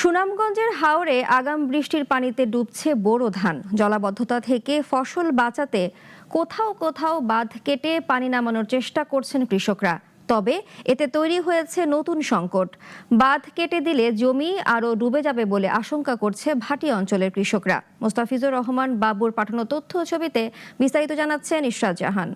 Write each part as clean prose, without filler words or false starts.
সুনামগঞ্জের হাওরে আগাম বৃষ্টির পানিতে ডুবছে বোরো ধান। জলাবদ্ধতা থেকে ফসল বাঁচাতে কোথাও কোথাও বাঁধ কেটে পানি নামানোর চেষ্টা করছেন কৃষকরা। তবে এতে তৈরি হয়েছে নতুন সংকট। বাঁধ কেটে দিলে জমি আরও ডুবে যাবে বলে আশঙ্কা করছে ভাটিয়া অঞ্চলের কৃষকরা। মোস্তাফিজুর রহমান বাবুর পাঠানো তথ্য ছবিতে বিস্তারিত জানাচ্ছেন ইশরাত জাহান।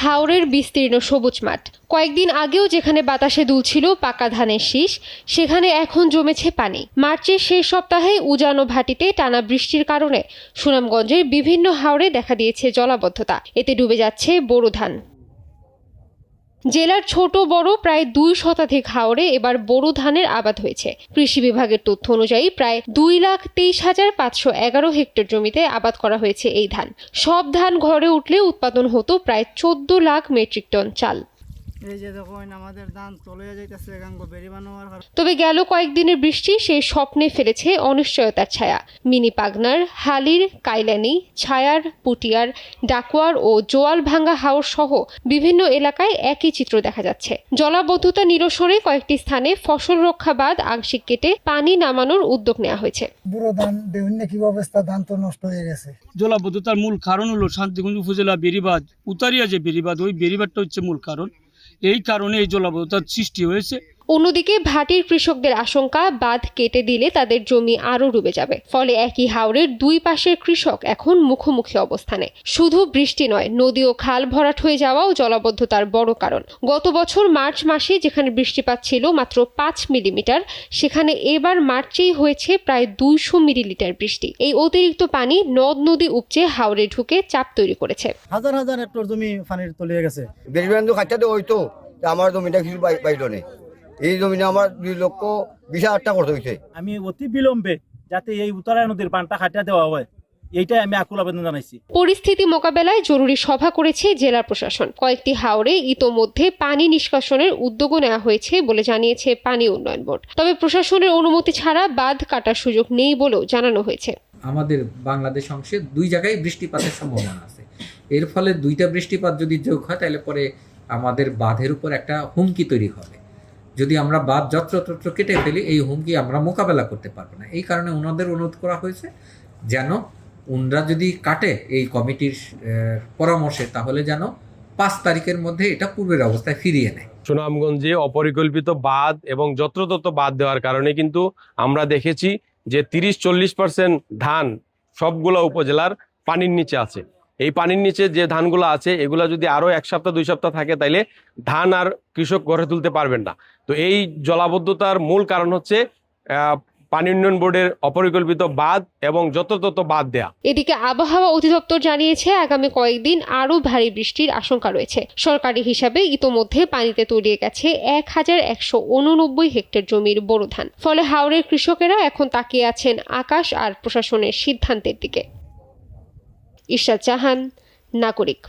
হাওরের বিস্তীর্ণ সবুজ মাঠ, কয়েকদিন আগেও যেখানে বাতাসে দুলছিল পাকা ধানের শীষ, সেখানে এখন জমেছে পানি। মার্চের শেষ সপ্তাহে উজানো ভাটিতে টানা বৃষ্টির কারণে সুনামগঞ্জের বিভিন্ন হাওরে দেখা দিয়েছে জলাবদ্ধতা। এতে ডুবে যাচ্ছে বোরো ধান। জেলার ছোট বড় প্রায় 2 শতাধিক হাওরে এবার বোরো ধানের আবাদ হয়েছে। কৃষি বিভাগের তথ্য অনুযায়ী প্রায় 2,23,511 হেক্টর জমিতে আবাদ করা হয়েছে এই ধান। সব ধান ঘরে উঠলে উৎপাদন হতো প্রায় 14 লাখ মেট্রিক টন চাল। তবে গেল কয়েকদিনের বৃষ্টি সেই স্বপ্নে ফেলেছে অনিশ্চয়তার ছায়া। মিনি পাগনার, হালির, কাইলানি, ছায়ার, পুটিয়ার, ডাকুয়ার ও জোয়াল ভাঙ্গা হাওর সহ বিভিন্ন এলাকায় একই চিত্র দেখা যাচ্ছে। জলাবদ্ধতা নিরসনে কয়েকটি স্থানে ফসল রক্ষা বাঁধ আংশিক কেটে পানি নামানোর উদ্যোগ নেওয়া হয়েছে। জলাবদ্ধতার মূল কারণ হলো শান্তিগঞ্জ উপজেলা বেড়িবাঁধ, উতারিয়া যে বেড়িবাঁধ, ওই বেড়িবাঁধটা হচ্ছে মূল কারণ। এই কারণে এই জলাবদ্ধতার সৃষ্টি হয়েছে। অন্যদিকে ভাটির কৃষকদের আশঙ্কা, বাঁধ কেটে দিলে তাদের জমি আরও ডুবে যাবে। ফলে একই হাওরের 2 পাশের কৃষক এখন মুখোমুখি অবস্থানে। শুধু বৃষ্টি নয়, নদী ও খাল ভরাট হয়ে যাওয়াও জলাবদ্ধতার বড় কারণ। গত বছর মার্চ মাসে যেখানে বৃষ্টিপাত ছিল মাত্র 5 মিলিমিটার, সেখানে এবার মার্চেই হয়েছে প্রায় 200 মিলিলিটার বৃষ্টি। এই অতিরিক্ত পানি নদ নদী উপচে হাওরে ঢুকে চাপ তৈরি করেছে। হাজার হাজার হেক্টর জমি পানির তলিয়ে গেছে। আমার জমিটা কিছু বাইল নেই, এই জমিনে আমার 2,20,000 করতে হয়েছে। আমি অতি বিলম্বে যাতে এই উত্তরা নদীর পানটা কাটিয়ে দেওয়া হয়, এইটাই আমি আকুল আবেদন জানাইছি। পরিস্থিতি মোকাবেলায় জরুরি সভা করেছে জেলা প্রশাসন। কয়েকটি হাওরে ইতোমধ্যে পানি নিষ্কাশনের উদ্যোগও নেওয়া হয়েছে বলে জানিয়েছে পানি উন্নয়ন বোর্ড। তবে প্রশাসনের অনুমতি ছাড়া বাঁধ কাটার সুযোগ নেই বলেও জানানো হয়েছে। আমাদের বাংলাদেশ অংশে 2 জায়গায় বৃষ্টিপাতের সম্ভাবনা আছে। এর ফলে 2টা বৃষ্টিপাত যদি যোগ হয় তাহলে পরে আমাদের বাঁধের উপর একটা হুমকি তৈরি হবে। যদি আমরা বাঁধ যত্রতত্র কেটে ফেলি, এই হুমকি আমরা মোকাবেলা করতে পারবো না। এই কারণে ওনাদের অনুরোধ করা হয়েছে যেন ওনরা যদি কাটে এই কমিটির পরামর্শে, তাহলে যেন 5 তারিখের মধ্যে এটা পূর্বের অবস্থায় ফিরিয়ে নেয়। সুনামগঞ্জে অপরিকল্পিত বাঁধ এবং যত্রতত্র বাঁধ দেওয়ার কারণে কিন্তু আমরা দেখেছি যে 30-40% ধান সবগুলো উপজেলার পানির নিচে আছে। এই পানির নিচে যে ধানগুলো আছে, এগুলো যদি আরো 1 সপ্তাহ 2 সপ্তাহ থাকে, তাইলে ধান আর কৃষক গড়ে তুলতে পারবেন না। তো এই জলাবদ্ধতার মূল কারণ হচ্ছে পানি উন্নয়ন বোর্ডের অপরিকল্পিত বাঁধ এবং যত্রতত্র বাঁধ দেয়া। এদিকে আবহাওয়া অধিদপ্তর জানিয়েছে আগামী কয়েকদিন আরো ভারী বৃষ্টির আশঙ্কা রয়েছে। সরকারি হিসাবে ইতোমধ্যে পানিতে তলিয়ে গেছে 1,189 হেক্টর জমির বোরো ধান। ফলে হাওরের কৃষকেরা এখন তাকিয়ে আছেন আকাশ আর প্রশাসনের সিদ্ধান্তের দিকে। ইশরাত জাহান, নাগরিক।